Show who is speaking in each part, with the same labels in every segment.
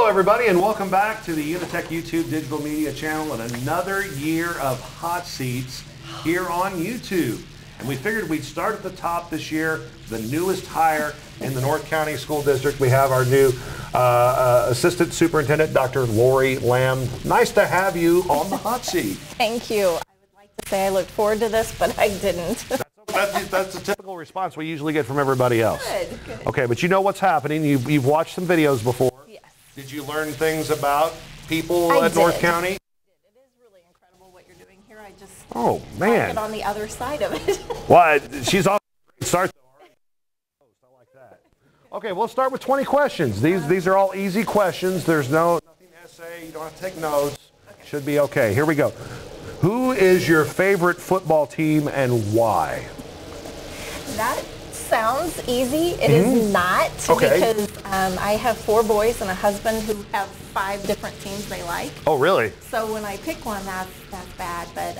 Speaker 1: everybody, and welcome back to the UniTec YouTube digital media channel and another year of hot seats here on YouTube. And we figured we'd start at the top this year, the newest hire in the North County School District. We have our new Assistant Superintendent, Dr. Lori Lamb. Nice to have you on the hot seat.
Speaker 2: Thank you. I would like to say I looked forward to this, but I didn't.
Speaker 1: That's a typical response we usually get from everybody else.
Speaker 2: Good.
Speaker 1: Okay, but you know what's happening. You've watched some videos before.
Speaker 2: Yes.
Speaker 1: Did you learn things about people
Speaker 2: I
Speaker 1: at
Speaker 2: did.
Speaker 1: North County?
Speaker 2: It is really incredible what you're doing here. I just
Speaker 1: Man.
Speaker 2: like it on the other side of it.
Speaker 1: Well, she's off to a great start though already. I like that. Okay, we'll start with 20 questions. These are all easy questions. There's nothing essay. You don't have to take notes. Okay. Should be okay. Here we go. Who is your favorite football team and why?
Speaker 2: That sounds easy. It is not, because I have 4 boys and a husband who have 5 different teams they like.
Speaker 1: Oh, really?
Speaker 2: So when I pick one, that's bad. But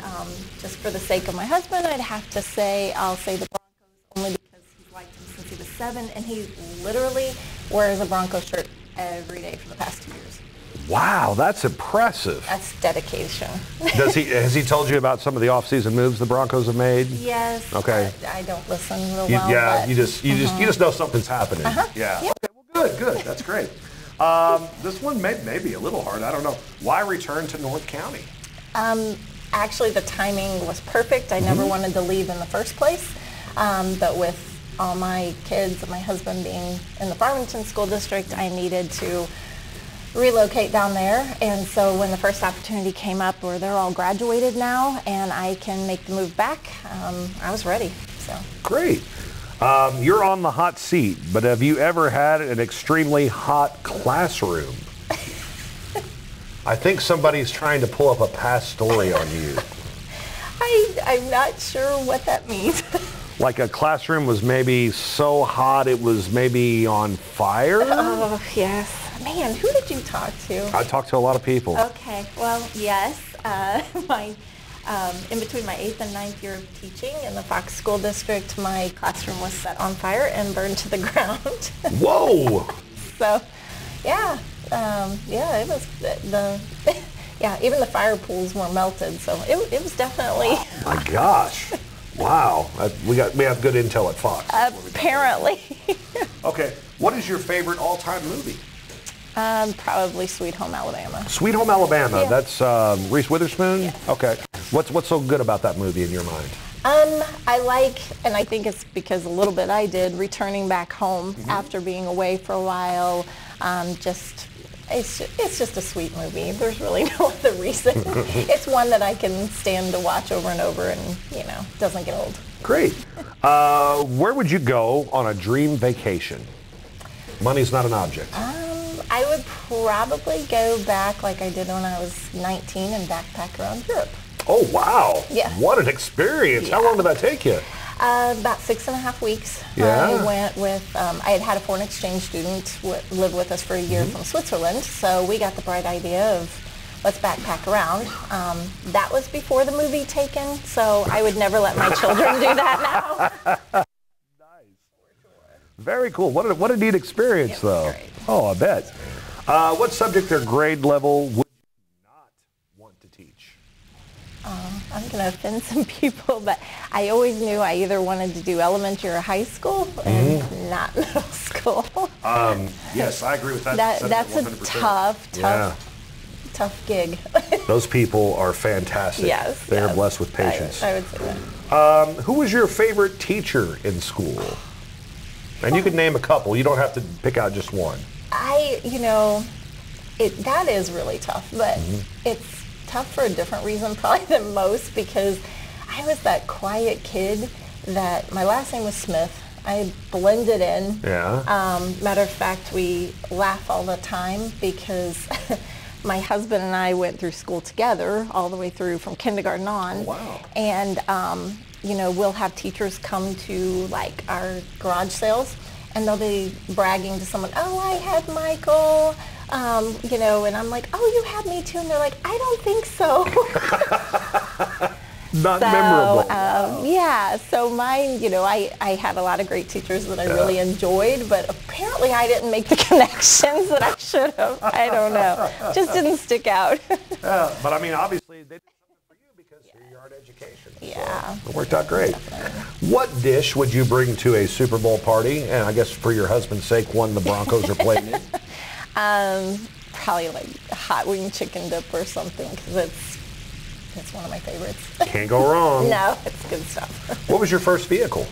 Speaker 2: just for the sake of my husband, I'd have to say I'll say the Broncos, only because he's liked them since he was 7, and he literally wears a Bronco shirt every day for the past 2 years.
Speaker 1: Wow, that's impressive.
Speaker 2: That's dedication.
Speaker 1: Has he told you about some of the off-season moves the Broncos have made?
Speaker 2: Yes.
Speaker 1: Okay.
Speaker 2: I don't listen real well.
Speaker 1: Yeah,
Speaker 2: but,
Speaker 1: you just know something's happening. Yeah.
Speaker 2: Yep.
Speaker 1: Okay, well, good. That's great. This one may be a little hard. I don't know. Why return to North County?
Speaker 2: Actually, the timing was perfect. I never wanted to leave in the first place, but with all my kids and my husband being in the Farmington School District, I needed to relocate down there. And so when the first opportunity came up where they're all graduated now and I can make the move back, I was ready. So
Speaker 1: great. You're on the hot seat, but have you ever had an extremely hot classroom? I think somebody's trying to pull up a past story on you.
Speaker 2: I'm not sure what that means.
Speaker 1: Like a classroom was maybe so hot it was maybe on fire?
Speaker 2: Oh, yes. Man, who did you talk to?
Speaker 1: I talked to a lot of people.
Speaker 2: Okay, well, yes. In between my 8th and 9th year of teaching in the Fox School District, my classroom was set on fire and burned to the ground.
Speaker 1: Whoa!
Speaker 2: So, it was even the fire pools were melted. So it was definitely.
Speaker 1: Oh my gosh! Wow, we have good intel at Fox.
Speaker 2: Apparently.
Speaker 1: Okay, what is your favorite all-time movie?
Speaker 2: Probably Sweet Home Alabama.
Speaker 1: Sweet Home Alabama. Yeah. That's Reese Witherspoon?
Speaker 2: Yes.
Speaker 1: Okay. What's so good about that movie in your mind?
Speaker 2: I like, and I think it's because a little bit I did, returning back home after being away for a while. It's just a sweet movie. There's really no other reason. It's one that I can stand to watch over and over and, doesn't get old.
Speaker 1: Great. Where would you go on a dream vacation? Money's not an object.
Speaker 2: I would probably go back like I did when I was 19 and backpack around Europe.
Speaker 1: Oh, wow.
Speaker 2: Yeah.
Speaker 1: What an experience. Yeah. How long did that take you?
Speaker 2: About 6.5 weeks.
Speaker 1: Yeah.
Speaker 2: I went with, I had a foreign exchange student live with us for a year from Switzerland, so we got the bright idea of let's backpack around. That was before the movie Taken, so I would never let my children do that now.
Speaker 1: Nice. Very cool. What a neat experience, though.
Speaker 2: Great.
Speaker 1: Oh, I bet. What subject or grade level would you not want to teach?
Speaker 2: I'm going to offend some people, but I always knew I either wanted to do elementary or high school and not middle school.
Speaker 1: Yes, I agree with that.
Speaker 2: That's
Speaker 1: 100%.
Speaker 2: a tough gig.
Speaker 1: Those people are fantastic.
Speaker 2: Yes.
Speaker 1: They are blessed with patience.
Speaker 2: I would say that.
Speaker 1: Who was your favorite teacher in school? And you can name a couple. You don't have to pick out just one.
Speaker 2: That is really tough, but it's tough for a different reason probably than most, because I was that quiet kid that my last name was Smith. I blended in.
Speaker 1: Yeah.
Speaker 2: Matter of fact, we laugh all the time because my husband and I went through school together all the way through from kindergarten on.
Speaker 1: Oh, wow.
Speaker 2: And we'll have teachers come to like our garage sales, and they'll be bragging to someone, oh, I had Michael, and I'm like, oh, you had me too, and they're like, I don't think so.
Speaker 1: Not memorable.
Speaker 2: Yeah, so mine, you know, I had a lot of great teachers that I really enjoyed, but apparently I didn't make the connections that I should have. I don't know. Just didn't stick out.
Speaker 1: But I mean, obviously, they did something for you because here you are in education.
Speaker 2: Yeah.
Speaker 1: So it worked out great.
Speaker 2: Definitely.
Speaker 1: What dish would you bring to a Super Bowl party? And I guess for your husband's sake, one the Broncos are playing in?
Speaker 2: Probably like hot wing chicken dip or something, because it's one of my favorites.
Speaker 1: Can't go wrong.
Speaker 2: No, it's good stuff.
Speaker 1: What was your first vehicle?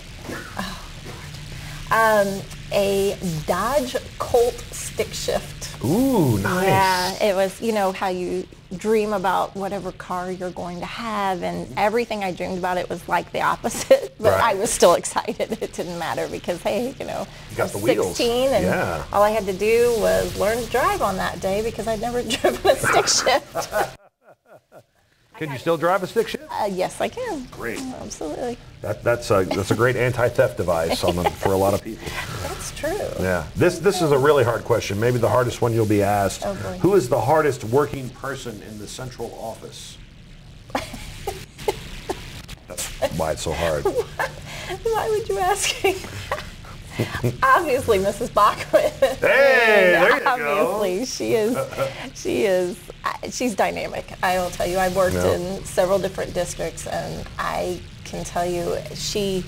Speaker 2: A Dodge Colt stick shift.
Speaker 1: Ooh, nice.
Speaker 2: Yeah, it was, you know, how you dream about whatever car you're going to have, and everything I dreamed about, it was like the opposite, but
Speaker 1: Right.
Speaker 2: I was still excited. It didn't matter because, hey, you know,
Speaker 1: You got
Speaker 2: I was
Speaker 1: the wheels.
Speaker 2: 16, and
Speaker 1: Yeah.
Speaker 2: all I had to do was learn to drive on that day because I'd never driven a stick shift.
Speaker 1: Can you still drive a stick shift?
Speaker 2: Yes, I can.
Speaker 1: Great.
Speaker 2: Absolutely.
Speaker 1: That's a great anti-theft device for a lot of people.
Speaker 2: That's true.
Speaker 1: Yeah. This is a really hard question. Maybe the hardest one you'll be asked.
Speaker 2: Oh, boy.
Speaker 1: Who is the hardest working person in the central office? That's why it's so hard.
Speaker 2: Why would you ask me? Obviously, Mrs. Bachman.
Speaker 1: Hey, there you go.
Speaker 2: Obviously, she's dynamic. I will tell you, I've worked
Speaker 1: Yeah.
Speaker 2: in several different districts, and I can tell you, she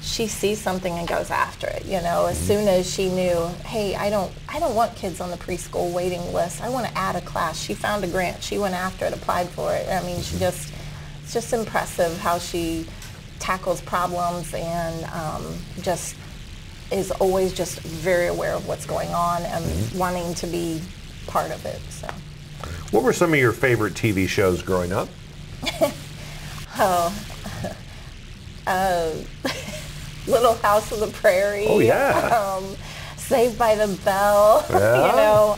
Speaker 2: sees something and goes after it. You know, as soon as she knew, hey, I don't want kids on the preschool waiting list. I want to add a class. She found a grant. She went after it, applied for it. I mean, it's just impressive how she tackles problems and just is always just very aware of what's going on and wanting to be part of it. So.
Speaker 1: What were some of your favorite TV shows growing up?
Speaker 2: Little House of the Prairie.
Speaker 1: Oh, yeah.
Speaker 2: Saved by the Bell.
Speaker 1: Yeah.
Speaker 2: You know,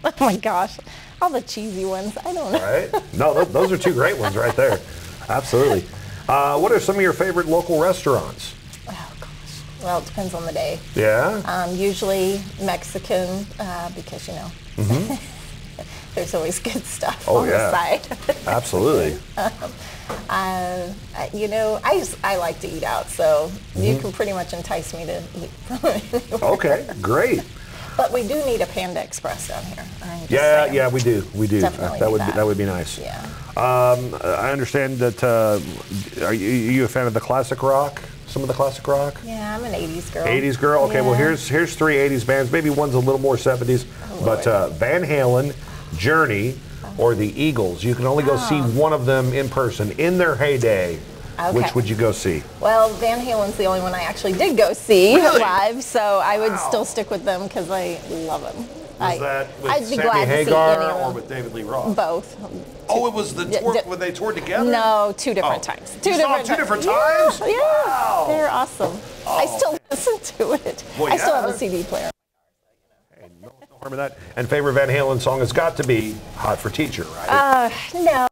Speaker 2: oh my gosh, all the cheesy ones. I don't know.
Speaker 1: Right? No, those are two great ones right there. Absolutely. What are some of your favorite local restaurants?
Speaker 2: Oh gosh. Well, it depends on the day.
Speaker 1: Yeah?
Speaker 2: Usually Mexican, because you know, there's always good stuff on the side.
Speaker 1: Absolutely.
Speaker 2: You know, I like to eat out, so you can pretty much entice me to eat from anywhere.
Speaker 1: Okay, great.
Speaker 2: But we do need a Panda Express down here. I'm just
Speaker 1: Yeah,
Speaker 2: saying.
Speaker 1: yeah, we do.
Speaker 2: Definitely
Speaker 1: That
Speaker 2: need
Speaker 1: would
Speaker 2: that.
Speaker 1: that would be nice.
Speaker 2: Yeah.
Speaker 1: I understand that. Are you a fan of the classic rock? Some of the classic rock?
Speaker 2: Yeah, I'm an 80s girl.
Speaker 1: 80s girl. Okay, well
Speaker 2: Yeah.
Speaker 1: here's three 80s bands. Maybe one's a little more 70s, but Van Halen, Journey, or the Eagles. You can only go see one of them in person in their heyday.
Speaker 2: Okay.
Speaker 1: Which would you go see?
Speaker 2: Well, Van Halen's the only one I actually did go see
Speaker 1: Really?
Speaker 2: live, so I would still stick with them because I love them.
Speaker 1: Was that with
Speaker 2: I'd be
Speaker 1: Sammy
Speaker 2: glad to see
Speaker 1: Hagar
Speaker 2: any of
Speaker 1: or
Speaker 2: them.
Speaker 1: with David Lee Roth?
Speaker 2: Both.
Speaker 1: Oh, it was the tour when they toured together?
Speaker 2: No, two different times.
Speaker 1: You saw them two different times?
Speaker 2: Yeah,
Speaker 1: Wow.
Speaker 2: they're awesome. I still listen to it.
Speaker 1: Well,
Speaker 2: I still
Speaker 1: yeah.
Speaker 2: have a CD player.
Speaker 1: Hey, no harm in that. And favorite Van Halen song has got to be Hot for Teacher, right?
Speaker 2: No. More like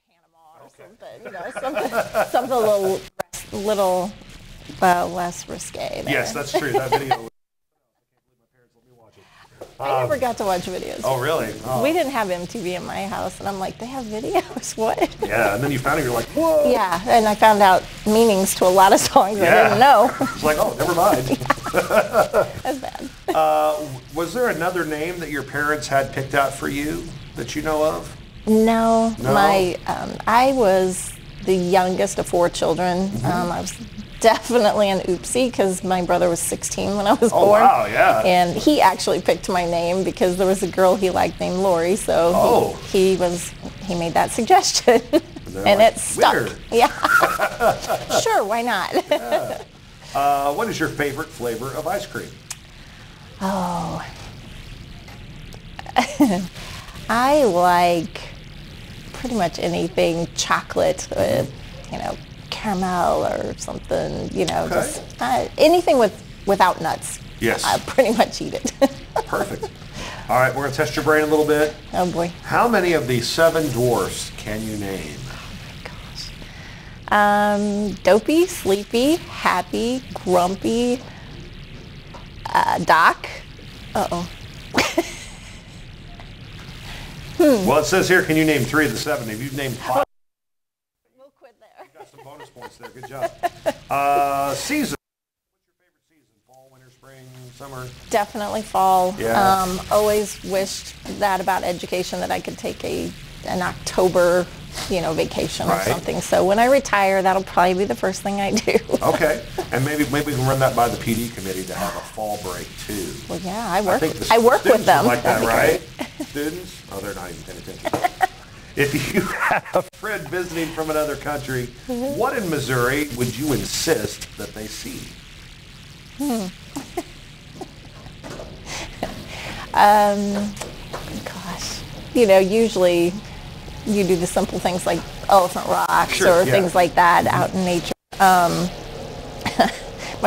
Speaker 2: Panama or something, you know, something a little less risque there.
Speaker 1: Yes, that's true. That video.
Speaker 2: I never got to watch videos.
Speaker 1: Oh, really? Oh.
Speaker 2: We didn't have MTV in my house, and I'm like, they have videos? What?
Speaker 1: Yeah, and then you found it, you're like, whoa.
Speaker 2: Yeah, and I found out meanings to a lot of songs I didn't know.
Speaker 1: It's like, oh, never mind.
Speaker 2: That's bad.
Speaker 1: Was there another name that your parents had picked out for you that you know of?
Speaker 2: No,
Speaker 1: No?
Speaker 2: I was the youngest of 4 children. I was definitely an oopsie because my brother was 16 when I was
Speaker 1: Oh,
Speaker 2: born.
Speaker 1: wow, yeah.
Speaker 2: And he actually picked my name because there was a girl he liked named Lori, so he made that suggestion. And
Speaker 1: like,
Speaker 2: it stuck.
Speaker 1: weird.
Speaker 2: Yeah. Sure, why not?
Speaker 1: What is your favorite flavor of ice cream?
Speaker 2: Oh. I like pretty much anything chocolate with, you know, caramel or something, you know, just anything without nuts.
Speaker 1: Yes.
Speaker 2: I'll pretty much eat it.
Speaker 1: Perfect. All right, we're going to test your brain a little bit.
Speaker 2: Oh boy.
Speaker 1: How many of the 7 dwarfs can you name?
Speaker 2: Dopey, sleepy, happy, grumpy, Doc. Uh-oh.
Speaker 1: Well, it says here, can you name 3 of the 7? If you've named 5.
Speaker 2: We'll
Speaker 1: Good job. Season. What's your favorite season? Fall, winter, spring, summer?
Speaker 2: Definitely fall.
Speaker 1: Yeah.
Speaker 2: Always wished that about education, that I could take an October, vacation or something. So when I retire, that'll probably be the first thing I do.
Speaker 1: Okay. And maybe we can run that by the PD committee to have a fall break too.
Speaker 2: Well, yeah, I work
Speaker 1: Students
Speaker 2: with them.
Speaker 1: would like that, right? Students? Oh, they're not even paying attention. If you had a friend visiting from another country, what in Missouri would you insist that they see?
Speaker 2: Gosh, usually you do the simple things like Elephant Rocks or things like that out in nature. My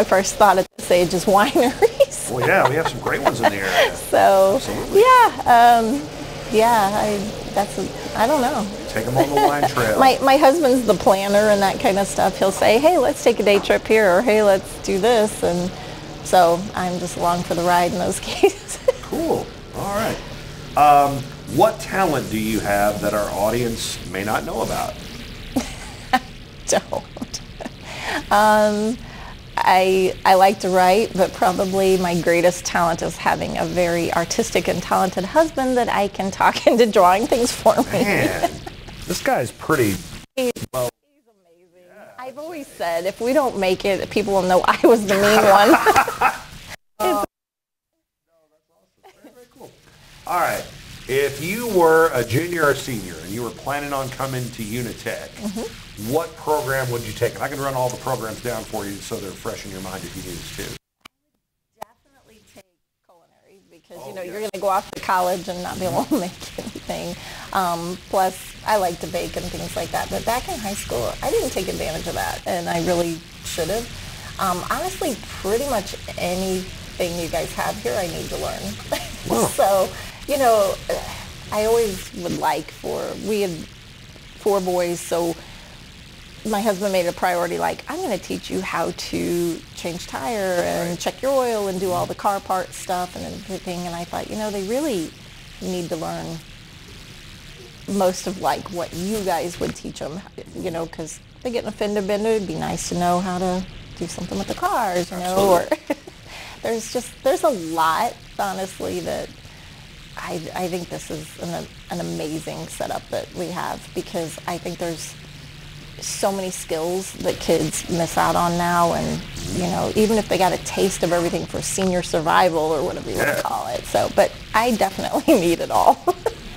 Speaker 2: first thought at this age is wineries.
Speaker 1: Well, yeah, we have some great ones in the area.
Speaker 2: So,
Speaker 1: absolutely.
Speaker 2: I don't know.
Speaker 1: Take them on the wine trail.
Speaker 2: My husband's the planner and that kind of stuff. He'll say, hey, let's take a day trip here, or hey, let's do this. And so I'm just along for the ride in those cases.
Speaker 1: Cool. All right. What talent do you have that our audience may not know about?
Speaker 2: Don't. I like to write, but probably my greatest talent is having a very artistic and talented husband that I can talk into drawing things for me.
Speaker 1: Man, this guy's pretty.
Speaker 2: He's amazing. Yeah, I've always said, if we don't make it, people will know I was the mean one.
Speaker 1: No, that's awesome. Very, very cool. All right. If you were a junior or senior and you were planning on coming to UniTec, what program would you take? And I can run all the programs down for you so they're fresh in your mind if you need us to.
Speaker 2: Definitely take culinary because, you're going to go off to college and not be able to make anything. Plus, I like to bake and things like that. But back in high school, I didn't take advantage of that, and I really should have. Honestly, pretty much anything you guys have here, I need to learn.
Speaker 1: Wow.
Speaker 2: So, I always would we had 4 boys, so my husband made a priority, I'm going to teach you how to change tire and check your oil and do all the car part stuff and everything. And I thought, they really need to learn most of what you guys would teach them, because they get in a fender bender. It'd be nice to know how to do something with the cars, or there's a lot, honestly, that I think this is an amazing setup that we have, because I think there's so many skills that kids miss out on now, and even if they got a taste of everything for senior survival or whatever you want to call it. So, but I definitely need it all.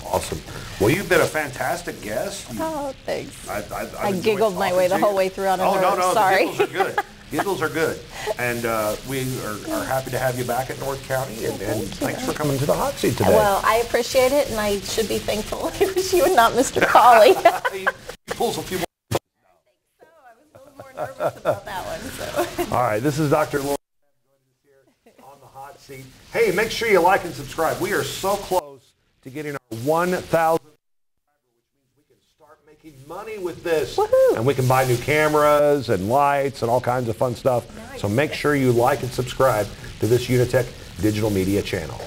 Speaker 1: Awesome. Well, you've been a fantastic guest.
Speaker 2: Oh, thanks.
Speaker 1: I
Speaker 2: giggled my way the whole way through.
Speaker 1: No,
Speaker 2: sorry.
Speaker 1: The giggles are good. Giggles are good. And we are happy to have you back at North County, and thanks for coming to the hot seat today.
Speaker 2: Well, I appreciate it, and I should be thankful it was you and not Mr. Cawley.
Speaker 1: He pulls a few more.
Speaker 2: I think so. I was a little more nervous about that one. So.
Speaker 1: All right, this is Dr. Lauren here on the hot seat. Hey, make sure you like and subscribe. We are so close to getting our 1,000. Money with this.
Speaker 2: Woohoo.
Speaker 1: And we can buy new cameras and lights and all kinds of fun stuff. Nice. So make sure you like and subscribe to this UniTec digital media channel.